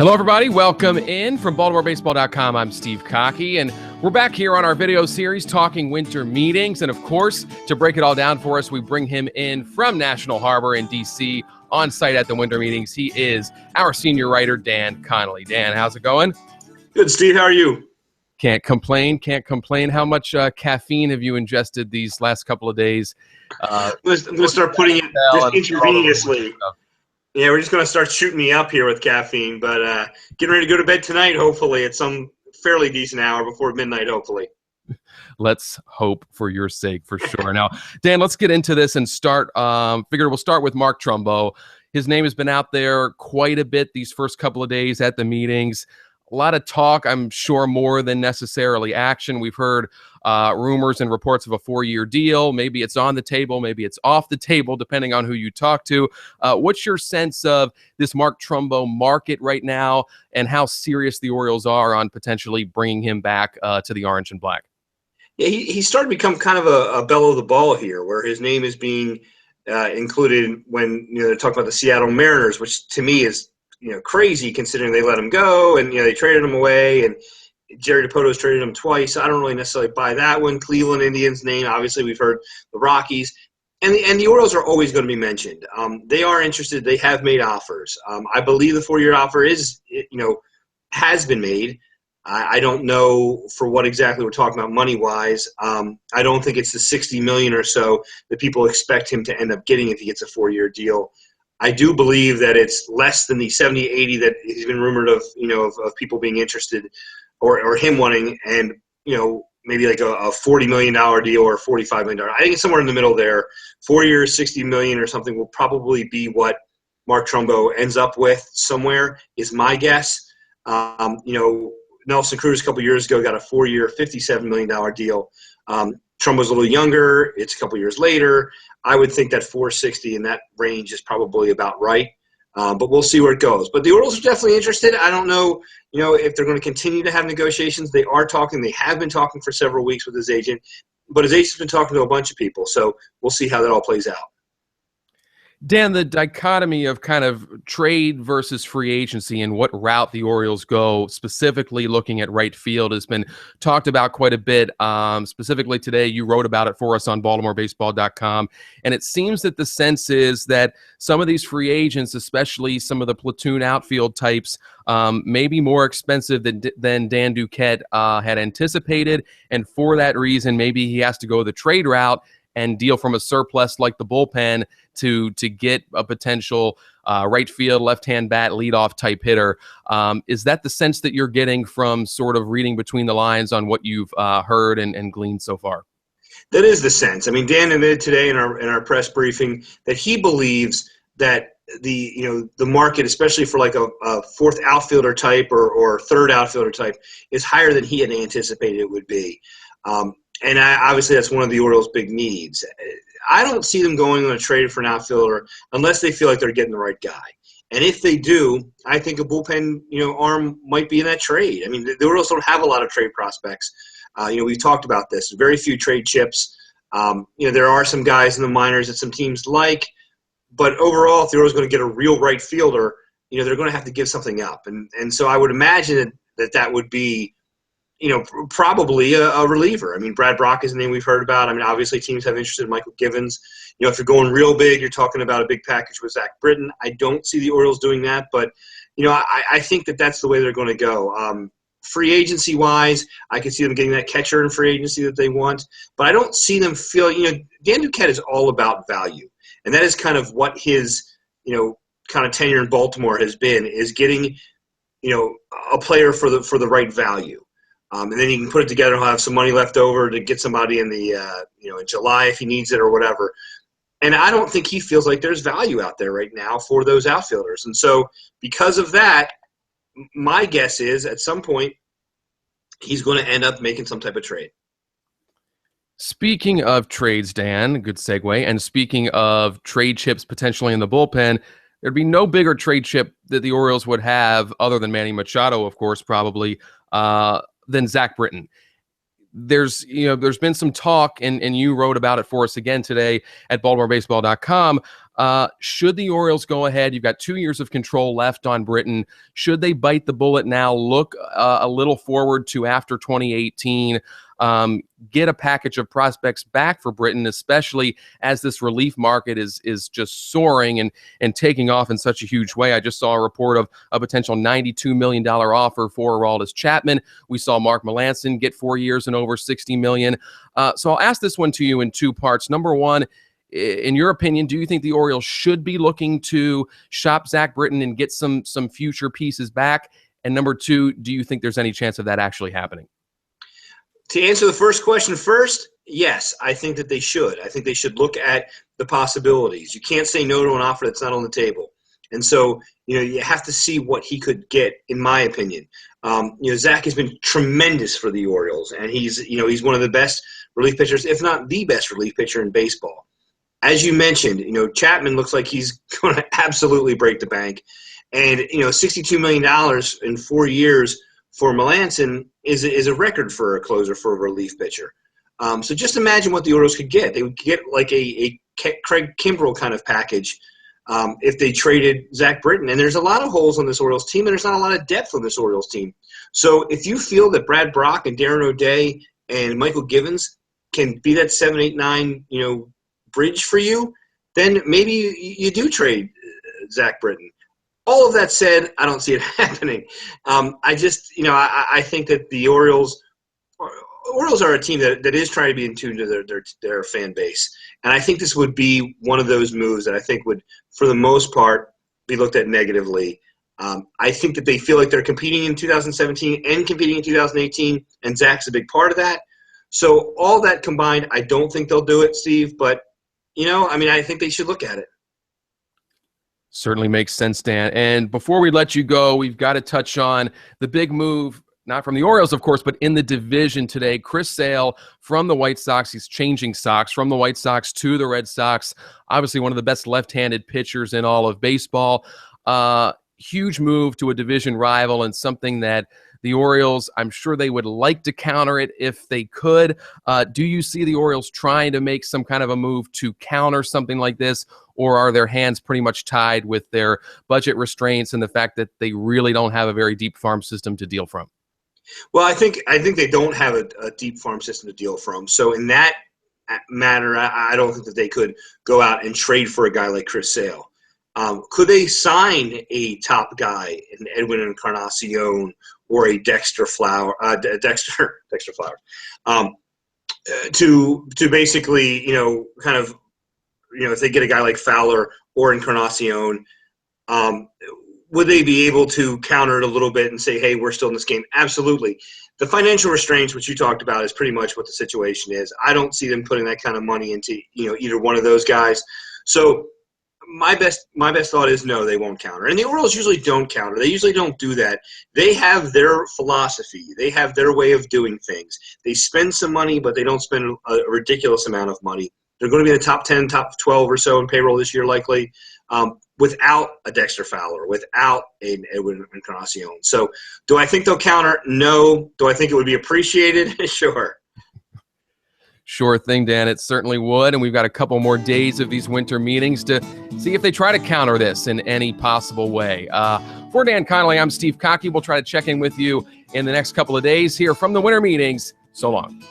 Hello, everybody. Welcome in from BaltimoreBaseball.com. I'm Steve Cockey, and we're back here on our video series talking winter meetings. And, of course, to break it all down for us, we bring him in from National Harbor in D.C. on site at the winter meetings. He is our senior writer, Dan Connolly. Dan, how's it going? Good, Steve. How are you? Can't complain. How much caffeine have you ingested these last couple of days? I'm going to start putting it just intravenously. Yeah, we're just going to start shooting me up here with caffeine, but getting ready to go to bed tonight, hopefully, at some fairly decent hour before midnight, hopefully. Let's hope for your sake, for sure. Now, Dan, let's get into this and start. Figure we'll start with Mark Trumbo. His name has been out there quite a bit these first couple of days at the meetings. A lot of talk, I'm sure, more than necessarily action. We've heard rumors and reports of a 4-year deal. Maybe it's on the table, maybe it's off the table, depending on who you talk to. What's your sense of this Mark Trumbo market right now and how serious the Orioles are on potentially bringing him back to the orange and black? Yeah, he's starting to become kind of a belle of the ball here, where his name is being included when they're talking about the Seattle Mariners, which to me is crazy considering they let him go and they traded him away, and Jerry DiPoto's traded him twice. I don't really necessarily buy that one. Cleveland Indians name, obviously we've heard the Rockies, and the Orioles are always going to be mentioned. They are interested. They have made offers. I believe the 4-year offer has been made. I don't know for what exactly we're talking about money-wise. I don't think it's the $60 million or so that people expect him to end up getting if he gets a 4-year deal. I do believe that it's less than the 70, 80 that he's been rumored of people being interested or him wanting, and maybe like a $40 million deal or $45 million. I think it's somewhere in the middle there. 4 years, $60 million or something will probably be what Mark Trumbo ends up with somewhere, is my guess. Nelson Cruz a couple years ago got a 4-year, $57 million deal. Trumbo's a little younger. It's a couple years later. I would think that 460 in that range is probably about right. But we'll see where it goes. But the Orioles are definitely interested. I don't know, if they're going to continue to have negotiations. They are talking. They have been talking for several weeks with his agent. But his agent's been talking to a bunch of people. So we'll see how that all plays out. Dan, the dichotomy of kind of trade versus free agency and what route the Orioles go, specifically looking at right field, has been talked about quite a bit. Specifically today, you wrote about it for us on BaltimoreBaseball.com. And it seems that the sense is that some of these free agents, especially some of the platoon outfield types, may be more expensive than Dan Duquette had anticipated. And for that reason, maybe he has to go the trade route and deal from a surplus like the bullpen to get a potential right field, left-hand bat, leadoff type hitter. Is that the sense that you're getting from sort of reading between the lines on what you've heard and gleaned so far? That is the sense. I mean, Dan admitted today in our press briefing that he believes that the market, especially for like a fourth outfielder type or third outfielder type, is higher than he had anticipated it would be. And obviously that's one of the Orioles' big needs. I don't see them going on a trade for an outfielder unless they feel like they're getting the right guy. And if they do, I think a bullpen arm might be in that trade. I mean, the Orioles don't have a lot of trade prospects. We've talked about this. Very few trade chips. There are some guys in the minors that some teams like. But overall, if the Orioles are going to get a real right fielder, they're going to have to give something up. And so I would imagine that would be probably a reliever. I mean, Brad Brock is a name we've heard about. I mean, obviously teams have interest in Michael Givens. If you're going real big, you're talking about a big package with Zach Britton. I don't see the Orioles doing that, but, I think that that's the way they're going to go. Free agency-wise, I can see them getting that catcher in free agency that they want, but I don't see them feeling, Dan Duquette is all about value, and that is kind of what his, kind of tenure in Baltimore has been, is getting, a player for the right value. And then he can put it together and he'll have some money left over to get somebody in the, in July if he needs it or whatever. And I don't think he feels like there's value out there right now for those outfielders. And so because of that, my guess is at some point he's going to end up making some type of trade. Speaking of trades, Dan, good segue, and speaking of trade chips potentially in the bullpen, there'd be no bigger trade chip that the Orioles would have, other than Manny Machado, of course, probably, than Zach Britton. There's been some talk, and you wrote about it for us again today at BaltimoreBaseball.com, Should the Orioles go ahead? You've got 2 years of control left on Britton. Should they bite the bullet now, look a little forward to after 2018, get a package of prospects back for Britton, especially as this relief market is just soaring and taking off in such a huge way? I just saw a report of a potential $92 million offer for Aroldis Chapman. We saw Mark Melancon get 4 years and over $60 million. So I'll ask this one to you in two parts. Number one, in your opinion, do you think the Orioles should be looking to shop Zach Britton and get some future pieces back? And number two, do you think there's any chance of that actually happening? To answer the first question first, yes, I think that they should. I think they should look at the possibilities. You can't say no to an offer that's not on the table. And so, you have to see what he could get, in my opinion. Zach has been tremendous for the Orioles, and he's one of the best relief pitchers, if not the best relief pitcher in baseball. As you mentioned, Chapman looks like he's going to absolutely break the bank. And, $62 million in 4 years for Melancon is a record for a closer, for a relief pitcher. So just imagine what the Orioles could get. They would get like a Craig Kimbrell kind of package if they traded Zach Britton. And there's a lot of holes on this Orioles team, and there's not a lot of depth on this Orioles team. So if you feel that Brad Brock and Darren O'Day and Michael Givens can be that 7, 8, 9, bridge for you, then maybe you do trade Zach Britton. All of that said, I don't see it happening. I think that the Orioles are a team that is trying to be in tune to their fan base. And I think this would be one of those moves that I think would, for the most part, be looked at negatively. I think that they feel like they're competing in 2017 and competing in 2018, and Zach's a big part of that. So all that combined, I don't think they'll do it, Steve, but I think they should look at it. Certainly makes sense, Dan. And before we let you go, we've got to touch on the big move, not from the Orioles, of course, but in the division today. Chris Sale from the White Sox, he's changing Sox from the White Sox to the Red Sox. Obviously one of the best left-handed pitchers in all of baseball. Huge move to a division rival, and something that the Orioles, I'm sure they would like to counter it if they could. Do you see the Orioles trying to make some kind of a move to counter something like this, or are their hands pretty much tied with their budget restraints and the fact that they really don't have a very deep farm system to deal from? Well, I think they don't have a deep farm system to deal from. So in that matter, I don't think that they could go out and trade for a guy like Chris Sale. Could they sign a top guy, an Edwin Encarnacion or a Dexter Flowers, to basically, if they get a guy like Fowler or Encarnacion, would they be able to counter it a little bit and say, hey, we're still in this game? Absolutely. The financial restraints, which you talked about, is pretty much what the situation is. I don't see them putting that kind of money into either one of those guys. So my best thought is no, they won't counter. And the Orioles usually don't counter. They usually don't do that. They have their philosophy. They have their way of doing things. They spend some money, but they don't spend a ridiculous amount of money. They're going to be in the top 10, top 12 or so in payroll this year likely, without a Dexter Fowler, without an Edwin Encarnacion. So do I think they'll counter? No. Do I think it would be appreciated? Sure. Sure thing, Dan. It certainly would. And we've got a couple more days of these winter meetings to see if they try to counter this in any possible way. For Dan Connolly, I'm Steve Cockey. We'll try to check in with you in the next couple of days here from the winter meetings. So long.